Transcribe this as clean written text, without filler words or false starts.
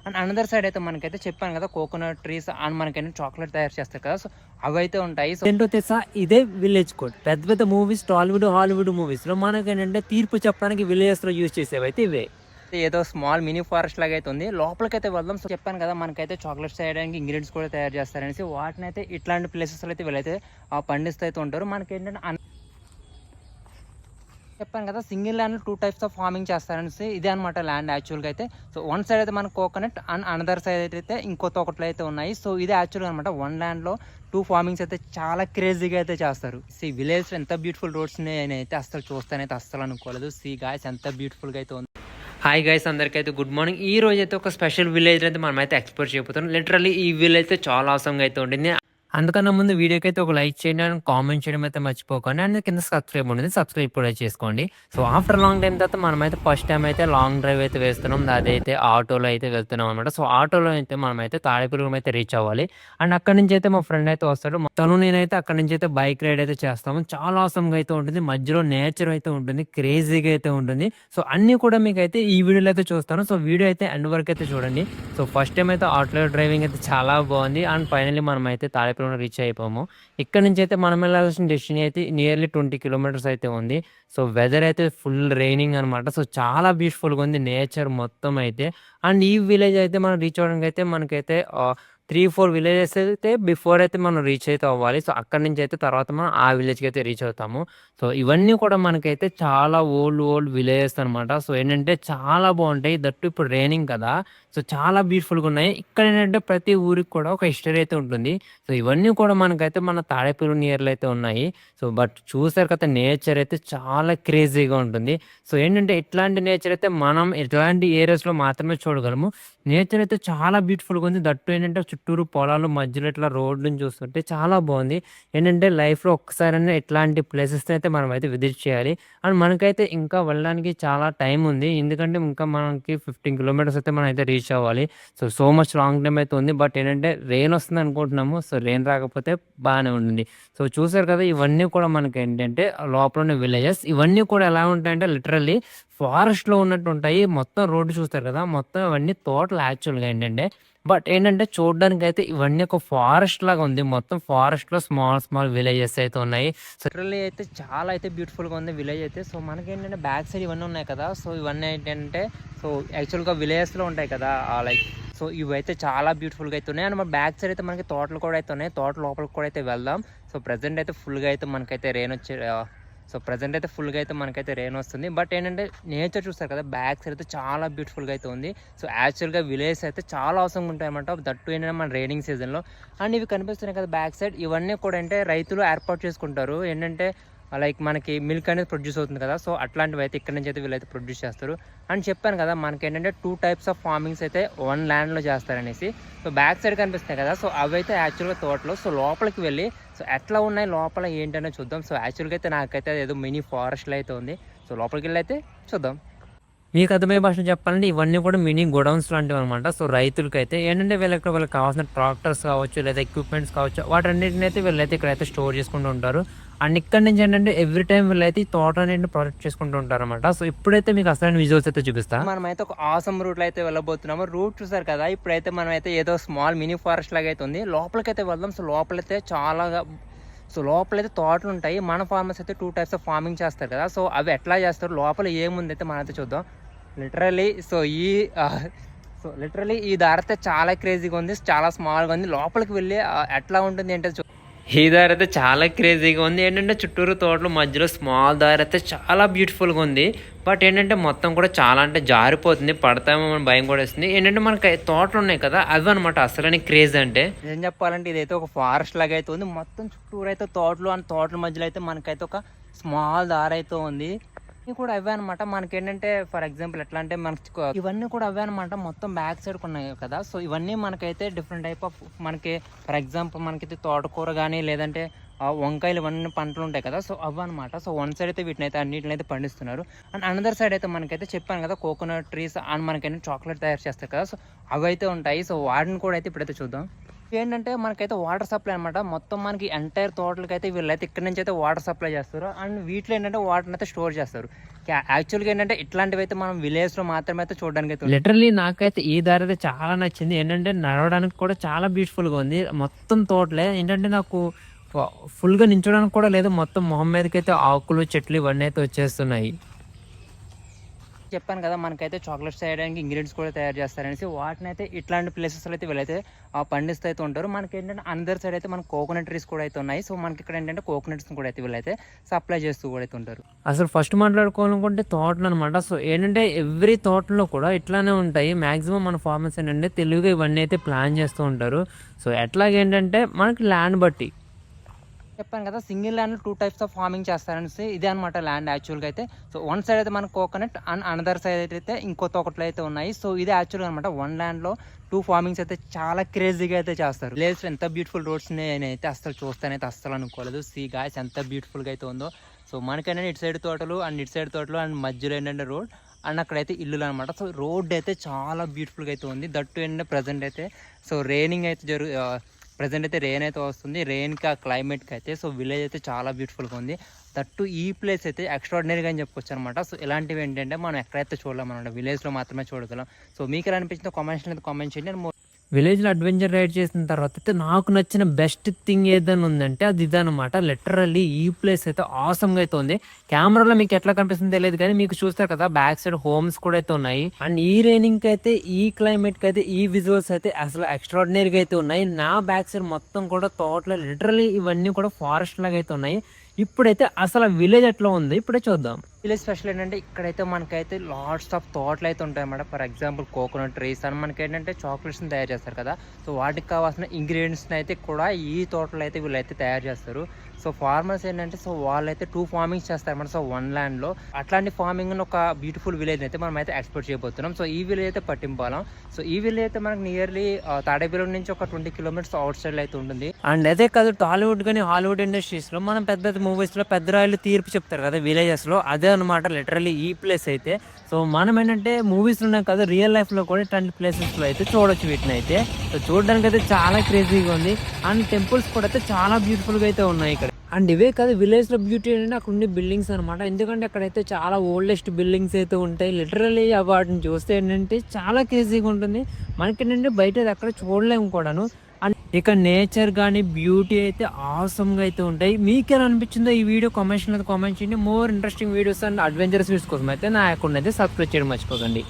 And another side అయితే మనకైతే చెప్పాను కదా కోకోనట్ ట్రీస్ అండ్ మనకైతే చాక్లెట్ తయారు చేస్తారు కదా. సో అవైతే ఉంటాయి. సో ఏంటో తెలుసా, ఇదే విలేజ్ కోడ్. పెద్ద పెద్ద మూవీస్, టాలీవుడ్ హాలీవుడ్ మూవీస్ లో మనకేంటంటే తీర్పు చెప్పడానికి విలేజెస్ లో యూజ్ చేసేవైతే ఇవే. ఏదో స్మాల్ మినీ ఫారెస్ట్ లాగా అయితే ఉంది. లోపలికైతే వెళ్దాం. సో చెప్పాను కదా మనకైతే చాక్లెట్స్ చేయడానికి ఇంగ్రీడియంట్స్ కూడా తయారు చేస్తారనేసి. వాటిని అయితే ఇట్లాంటి ప్లేసెస్లో అయితే వీళ్ళైతే పండిస్తూ అయితే ఉంటారు. మనకేంటంటే చెప్పాను కదా single land 2 types of farming చేస్తారనేసి. ఇదే అనమాట ల్యాండ్ యాక్చువల్గా అయితే. సో వన్ సైడ్ అయితే మనకు కోకోనట్ అండ్ అనదర్ సైడ్ అయితే ఇంకొక ఒకట్లు అయితే ఉన్నాయి. సో ఇది యాక్చువల్గా అనమాట వన్ ల్యాండ్లో 2 ఫార్మింగ్స్ అయితే చాలా క్రేజీగా అయితే చేస్తారు. సి విలేజ్ ఎంత బ్యూటిఫుల్ రోడ్స్ అయితే అస్సలు చూస్తానైతే అస్సలు అనుకోలేదు. సి గాయస్ ఎంత బ్యూటిఫుల్గా అయితే ఉంది. హాయ్ గైస్, అందరికైతే గుడ్ మార్నింగ్. ఈ రోజు అయితే ఒక స్పెషల్ విలేజ్ అయితే మనం అయితే ఎక్స్ప్లోర్ చేయబోతున్నాం. లిటరల్లీ ఈ విలేజ్ అయితే చాలా అవసరంగా అయితే ఉంటుంది. అందుకన్నా ముందు వీడియోకి అయితే ఒక లైక్ చేయండి అండ్ కామెంట్ చేయడం అయితే మర్చిపోకండి. అండ్ కింద సబ్స్క్రైబ్ ఉంటుంది, సబ్స్క్రైబ్ కూడా చేసుకోండి. సో ఆఫ్టర్ లాంగ్ టైం తర్వాత మనమైతే ఫస్ట్ టైం అయితే లాంగ్ డ్రైవ్ అయితే వేస్తున్నాం. అదైతే ఆటోలో అయితే వెళ్తున్నాం అనమాట. సో ఆటోలో అయితే మనమైతే తాడేపల్లిగూడెం అయితే రీచ్ అవ్వాలి. అండ్ అక్కడ నుంచి అయితే మా ఫ్రెండ్ అయితే వస్తాడు. తను నేనైతే అక్కడ నుంచి అయితే బైక్ రైడ్ అయితే చేస్తాము. చాలా అవసరంగా అయితే ఉంటుంది. మధ్యలో నేచర్ అయితే ఉంటుంది, క్రేజీగా అయితే ఉంటుంది. సో అన్ని కూడా మీకు అయితే ఈ వీడియోలో అయితే చూస్తాను. సో వీడియో అయితే ఎండ్ వరకు అయితే చూడండి. సో ఫస్ట్ టైం అయితే ఆటో డ్రైవింగ్ అయితే చాలా బాగుంది. అండ్ ఫైనల్లీ మనం అయితే తాడేపల్లి రీచ్ అయిపోయాము. ఇక్కడ నుంచి అయితే మనం వెళ్ళాల్సిన డెస్టినీ అయితే నియర్లీ 20 కిలోమీటర్స్ అయితే ఉంది. సో వెదర్ అయితే ఫుల్ రైనింగ్ అనమాట. సో చాలా బ్యూటిఫుల్గా ఉంది నేచర్ మొత్తం అయితే. అండ్ ఈ విలేజ్ అయితే మనం రీచ్ అవ్వడానికి అయితే మనకైతే 3-4 విలేజెస్ అయితే బిఫోర్ అయితే మనం రీచ్ అయితే అవ్వాలి. సో అక్కడి నుంచి అయితే తర్వాత మనం ఆ విలేజ్కి అయితే రీచ్ అవుతాము. సో ఇవన్నీ కూడా మనకైతే చాలా ఓల్డ్ విలేజెస్ అనమాట. సో ఏంటంటే చాలా బాగుంటాయి. దట్టు ఇప్పుడు రైనింగ్ కదా, సో చాలా బ్యూటిఫుల్గా ఉన్నాయి. ఇక్కడ ఏంటంటే ప్రతి ఊరికి కూడా ఒక హిస్టరీ అయితే ఉంటుంది. సో ఇవన్నీ కూడా మనకైతే మన తాడేపల్లి నియర్లో అయితే ఉన్నాయి. సో బట్ చూసారు కదా నేచర్ అయితే చాలా క్రేజీగా ఉంటుంది. సో ఏంటంటే ఇట్లాంటి నేచర్ అయితే మనం ఇట్లాంటి ఏరియాస్లో మాత్రమే చూడగలము. నేచర్ అయితే చాలా బ్యూటిఫుల్గా ఉంది. దట్టు ఏంటంటే చుట్టూరు పొలాలు మధ్యలో ఇట్లా రోడ్లను చూస్తుంటే చాలా బాగుంది. ఏంటంటే లైఫ్లో ఒక్కసారైనా ఇట్లాంటి ప్లేసెస్ అయితే మనం అయితే విజిట్ చేయాలి. అండ్ మనకైతే ఇంకా వెళ్ళడానికి చాలా టైం ఉంది. ఎందుకంటే ఇంకా మనకి 15 కిలోమీటర్స్ అయితే మనం అయితే రీచ్ అవ్వాలి. సో మచ్ లాంగ్ టైం అయితే ఉంది. బట్ ఏంటంటే రెయిన్ వస్తుంది అనుకుంటున్నాము. సో రెయిన్ రాకపోతే బాగానే ఉంటుంది. సో చూసారు కదా ఇవన్నీ కూడా మనకి ఏంటంటే లోపల ఉన్న విలేజెస్. ఇవన్నీ కూడా ఎలా ఉంటాయంటే లిటరల్లీ ఫారెస్ట్లో ఉన్నట్టు ఉంటాయి. మొత్తం రోడ్డు చూస్తారు కదా, మొత్తం అవన్నీ తోటలు యాక్చువల్గా ఏంటంటే. బట్ ఏంటంటే చూడడానికి అయితే ఇవన్నీ ఒక ఫారెస్ట్ లాగా ఉంది. మొత్తం ఫారెస్ట్ లో స్మాల్ విలేజెస్ అయితే ఉన్నాయి. లిటరల్లీ అయితే చాలా అయితే బ్యూటిఫుల్గా ఉంది విలేజ్ అయితే. సో మనకి ఏంటంటే బ్యాక్ సైడ్ ఇవన్నీ ఉన్నాయి కదా. సో ఇవన్నీ ఏంటంటే సో యాక్చువల్గా విలేజెస్లో ఉంటాయి కదా లైక్. సో ఇవైతే చాలా బ్యూటిఫుల్గా అయితే ఉన్నాయి. అండ్ మన బ్యాక్ సైడ్ అయితే మనకి తోటలు కూడా అయితే ఉన్నాయి. తోట లోపలికి కూడా అయితే వెళ్దాం. సో ప్రజెంట్ అయితే ఫుల్గా అయితే మనకైతే రెయిన్ వచ్చే ఫుల్గా అయితే మనకైతే రెయిన్ వస్తుంది. బట్ ఏంటంటే నేచర్ చూస్తారు కదా బ్యాక్ సైడ్ అయితే చాలా బ్యూటిఫుల్గా అయితే ఉంది. సో యాక్చువల్గా విలేజ్ అయితే చాలా అవసరంగా ఉంటాయి అన్నమాట. దట్టు ఏంటంటే మన రైనింగ్ సీజన్లో. అండ్ ఇవి కనిపిస్తున్నాయి కదా బ్యాక్ సైడ్, ఇవన్నీ కూడా అంటే రైతులు ఏర్పాటు చేసుకుంటారు. ఏంటంటే లైక్ మనకి మిల్క్ అనేది ప్రొడ్యూస్ అవుతుంది కదా. సో అట్లాంటివి అయితే ఇక్కడ నుంచి అయితే వీళ్ళైతే ప్రొడ్యూస్ చేస్తారు. అండ్ చెప్పాను కదా మనకి ఏంటంటే 2 టైప్స్ ఆఫ్ ఫార్మింగ్స్ అయితే వన్ ల్యాండ్లో చేస్తారనేసి. సో బ్యాక్ సైడ్ కనిపిస్తాయి కదా, సో అవి అయితే యాక్చువల్గా తోటలో. సో లోపలికి వెళ్ళి సో ఎట్లా ఉన్నాయి లోపల ఏంటనే చూద్దాం. సో యాక్చువల్గా అయితే నాకైతే ఏదో మినీ ఫారెస్ట్లో అయితే ఉంది. సో లోపలికి వెళ్ళి అయితే చూద్దాం. మీకు అర్థమయ్యే భాష చెప్పాలంటే ఇవన్నీ కూడా మినీ గోడౌన్స్ లాంటివి అనమాట. సో రైతులకైతే ఏంటంటే వాళ్ళకి కావాల్సిన ట్రాక్టర్స్ కావచ్చు లేదా ఎక్విప్మెంట్స్ కావచ్చు, వాటన్నిటిని అయితే వీళ్ళైతే ఇక్కడైతే స్టోర్ చేసుకుంటూ ఉంటారు. అండ్ ఇక్కడ నుంచి ఏంటంటే ఎవ్రీ టైం వీళ్ళైతే ఈ తోట అనేది ప్రొటెక్ట్ చేసుకుంటూ ఉంటారు అనమాట. సో ఇప్పుడైతే మీకు అసలు విజువల్స్ అయితే చూపిస్తా. మనమైతే ఒక ఆసమ్ రూట్లో అయితే వెళ్ళబోతున్నాము. రూట్ చూసారు కదా, ఇప్పుడైతే మనమైతే ఏదో స్మాల్ మినీ ఫారెస్ట్ లాగా అయితే ఉంది. లోపలికైతే వెళ్దాం. సో లోపలైతే లోపలైతే తోటలు ఉంటాయి. మన ఫార్మర్స్ అయితే 2 టైప్స్ ఆఫ్ ఫార్మింగ్ చేస్తారు కదా. సో అవి ఎట్లా చేస్తారు, లోపల ఏముంది అయితే మనమైతే చూద్దాం. లిటరల్లీ ఈ దారి అయితే చాలా క్రేజీగా ఉంది, చాలా స్మాల్గా ఉంది. లోపలికి వెళ్ళి ఎట్లా ఉంటుంది ఏంటో ఈ దారి అయితే చాలా క్రేజీగా ఉంది. ఏంటంటే చుట్టూరు తోటలు మధ్యలో స్మాల్ దారి అయితే చాలా బ్యూటిఫుల్గా ఉంది. బట్ ఏంటంటే మొత్తం కూడా చాలా అంటే జారిపోతుంది, పడతామో మన భయం కూడా వస్తుంది. ఏంటంటే మనకి తోటలు ఉన్నాయి కదా, అవి అనమాట అసలు క్రేజ్ అంటే. ఏం చెప్పాలంటే ఇదైతే ఒక ఫారెస్ట్ లాగా అయితే ఉంది. మొత్తం చుట్టూరు అయితే తోటలు, అండ్ తోటల మధ్యలో అయితే మనకైతే ఒక స్మాల్ దారి అయితే ఉంది. ఇవి కూడా అవే అనమాట. మనకి ఏంటంటే ఫర్ ఎగ్జాంపుల్ ఎట్లా అంటే మనకి ఇవన్నీ కూడా అవే అనమాట. మొత్తం బ్యాక్ సైడ్ ఉన్నాయి కదా. సో ఇవన్నీ మనకైతే డిఫరెంట్ టైప్ ఆఫ్ మనకి ఫర్ ఎగ్జాంపుల్ మనకైతే తోటకూర కానీ లేదంటే వంకాయలు ఇవన్నీ పంటలు ఉంటాయి కదా. సో అవి అనమాట. సో వన్ సైడ్ అయితే వీటిని అయితే అన్నిటిని అయితే పండిస్తున్నారు. అండ్ అనదర్ సైడ్ అయితే మనకైతే చెప్పాను కదా కోకోనట్ ట్రీస్ అండ్ మనకైతే చాక్లెట్ తయారు చేస్తారు కదా. సో అవి అయితే ఉంటాయి. సో వాటిని కూడా అయితే ఇప్పుడైతే చూద్దాం. ఏంటంటే మనకైతే వాటర్ సప్లై అనమాట. మొత్తం మనకి ఎంటైర్ తోటలకైతే వీళ్ళైతే ఇక్కడి నుంచి అయితే వాటర్ సప్లై చేస్తారు. అండ్ వీటిలో ఏంటంటే వాటర్ని అయితే స్టోర్ చేస్తారు. యాక్చువల్గా ఏంటంటే ఇట్లాంటివి అయితే మనం విలేజ్లో మాత్రమే అయితే చూడడానికి అయితే లిటరల్లీ నాకైతే ఈ దారి అయితే చాలా నచ్చింది. ఏంటంటే నడవడానికి కూడా చాలా బ్యూటిఫుల్గా ఉంది. మొత్తం తోటలే ఏంటంటే నాకు ఫుల్గా నించోడానికి కూడా లేదు. మొత్తం మొహం మీదకి అయితే ఆకులు చెట్లు ఇవన్నీ అయితే వచ్చేస్తున్నాయి. చెప్పాను కదా మనకైతే చాక్లెట్స్ చేయడానికి ఇంగ్రీడియంట్స్ కూడా తయారు చేస్తారనేసి వాటిని అయితే ఇట్లాంటి ప్లేసెస్లో అయితే వీళ్ళైతే పండిస్తూ అయితే ఉంటారు. మనకి ఏంటంటే అనదర్ సైడ్ అయితే మనకు కోకోనట్ ట్రీస్ కూడా అయితే ఉన్నాయి. సో మనకి ఇక్కడ ఏంటంటే కోకోనట్స్ కూడా అయితే వీళ్ళైతే సప్లై చేస్తూ కూడా అయితే ఉంటారు. అసలు ఫస్ట్ మాట్లాడుకోవాలనుకుంటే తోటలు అనమాట. సో ఏంటంటే ఎవ్రీ తోటలో కూడా ఇట్లానే ఉంటాయి. మ్యాక్సిమం మన ఫార్మర్స్ ఏంటంటే తెలుగుగా ఇవన్నీ అయితే ప్లాన్ చేస్తూ ఉంటారు. సో ఎట్లాగేంటంటే మనకి ల్యాండ్ బట్టి చెప్పాను కదా single land 2 types of farming చేస్తారనేసి ఇదే అనమాట ల్యాండ్ యాక్చువల్గా అయితే. సో వన్ సైడ్ అయితే మనకు కోకోనట్ అండ్ అనదర్ సైడ్ అయితే ఇంకో తోటలు అయితే ఉన్నాయి. సో ఇది యాక్చువల్గా అనమాట 1 ల్యాండ్లో 2 ఫార్మింగ్స్ అయితే చాలా క్రేజీగా అయితే చేస్తారు. విలేజ్లో ఎంత బ్యూటిఫుల్ రోడ్స్ నేనైతే అస్సలు చూస్తానైతే అస్సలు అనుకోలేదు. సీ గాయస్ ఎంత బ్యూటిఫుల్గా అయితే ఉందో. సో మనకైనా ఇటు సైడ్ తోటలు అండ్ మధ్యలో ఏంటంటే రోడ్ అండ్ అక్కడైతే ఇల్లులు అనమాట. సో రోడ్ అయితే చాలా బ్యూటిఫుల్గా అయితే ఉంది. దట్టు ఏంటంటే ప్రజెంట్ అయితే సో రైనింగ్ అయితే ప్రజెంట్ అయితే రెయిన్ అయితే వస్తుంది. రెయిన్కి ఆ క్లైమేట్కి అయితే సో విలేజ్ అయితే చాలా బ్యూటిఫుల్గా ఉంది. దట్టు ఈ ప్లేస్ అయితే ఎక్స్ట్రాడినరీగా అని చెప్పొచ్చు అనమాట. సో ఇలాంటివి ఏంటంటే మనం ఎక్కడైతే చూడలేం అనమాట, విలేజ్లో మాత్రమే చూడగలం. సో మీకు ఎలా అనిపించిందో కామెంట్ చేయండి. విలేజ్లో అడ్వెంచర్ రైడ్ చేసిన తర్వాత అయితే నాకు నచ్చిన బెస్ట్ థింగ్ ఏదైనా ఉందంటే అది ఇదనమాట. లిటరల్లీ ఈ ప్లేస్ అయితే ఆసమ్గా అయితే ఉంది. కెమెరాలో మీకు ఎట్లా కనిపిస్తుందో తెలియదు కానీ మీకు చూస్తారు కదా బ్యాక్ సైడ్ హోమ్స్ కూడా అయితే ఉన్నాయి. అండ్ ఈ రైనింగ్కి అయితే ఈ క్లైమేట్కి అయితే ఈ విజువల్స్ అయితే అసలు ఎక్స్ట్రాడినరీగా అయితే ఉన్నాయి. నా బ్యాక్ సైడ్ మొత్తం కూడా తోటలో లిటరల్లీ ఇవన్నీ కూడా ఫారెస్ట్ లాగా అయితే ఉన్నాయి. ఇప్పుడైతే అసలు విలేజ్ ఎట్లా ఉంది ఇప్పుడే చూద్దాం. విలేజ్ స్పెషల్ ఏంటంటే ఇక్కడైతే మనకైతే లాట్స్ ఆఫ్ తోటలు అయితే ఉంటాయి అన్నమాట. ఫర్ ఎగ్జాంపుల్ కోకోనట్ ట్రీస్ అని మనకి ఏంటంటే చాక్లెట్స్ని తయారు చేస్తారు కదా. సో వాటికి కావాల్సిన ఇంగ్రీడియంట్స్ని అయితే కూడా ఈ తోటలు అయితే వీళ్ళైతే తయారు చేస్తారు. సో ఫార్మర్స్ ఏంటంటే సో వాళ్ళైతే 2 ఫార్మింగ్స్ చేస్తారన్నమాట. సో 1 ల్యాండ్లో అట్లాంటి ఫార్మింగ్ ఒక బ్యూటిఫుల్ విలేజ్ అయితే మనం అయితే ఎక్స్పోర్ట్ చేయబోతున్నాం. సో ఈ విలేజ్ అయితే పట్టింపాలం. సో ఈ విలేజ్ అయితే మనకు నియర్లీ తాడేపల్లి నుంచి ఒక 20 కిలోమీటర్స్ అవుట్ సైడ్ అయితే ఉంటుంది. అండ్ అదే కాదు టాలీవుడ్ కానీ హాలీవుడ్ ఇండస్ట్రీస్లో మనం పెద్ద పెద్ద మూవీస్లో పెద్ద రాయలు తీర్పు చెప్తారు కదా విలేజెస్లో, అదే అనమాట లిటరల్లీ ఈ ప్లేస్ అయితే. సో మనం ఏంటంటే మూవీస్లోనే కాదు రియల్ లైఫ్లో కూడా ఇట్లాంటి ప్లేసెస్లో అయితే చూడొచ్చు వీటిని అయితే. సో చూడడానికి అయితే చాలా క్రేజీగా ఉంది. అండ్ టెంపుల్స్ కూడా అయితే చాలా బ్యూటిఫుల్గా అయితే ఉన్నాయి ఇక్కడ. అండ్ ఇవే కాదు విలేజ్లో బ్యూటీ ఏంటంటే అక్కడ ఉండే బిల్డింగ్స్ అనమాట. ఎందుకంటే అక్కడైతే చాలా ఓల్డెస్ట్ బిల్డింగ్స్ అయితే ఉంటాయి. లిటరల్లీ వాటిని చూస్తే ఏంటంటే చాలా క్రేజీగా ఉంటుంది. మనకి ఏంటంటే బయట అక్కడ చూడలేము కూడాను. అండ్ ఇక నేచర్ కానీ బ్యూటీ అయితే ఆసమ్గా అయితే ఉంటాయి. మీకు ఎలా అనిపించిందో ఈ వీడియో కామెంట్ చేయండి. More interesting videos and adventurous videos కోసం అయితే నా అకౌంట్ అయితే సబ్స్క్రైబ్ చేయడం మర్చిపోకండి.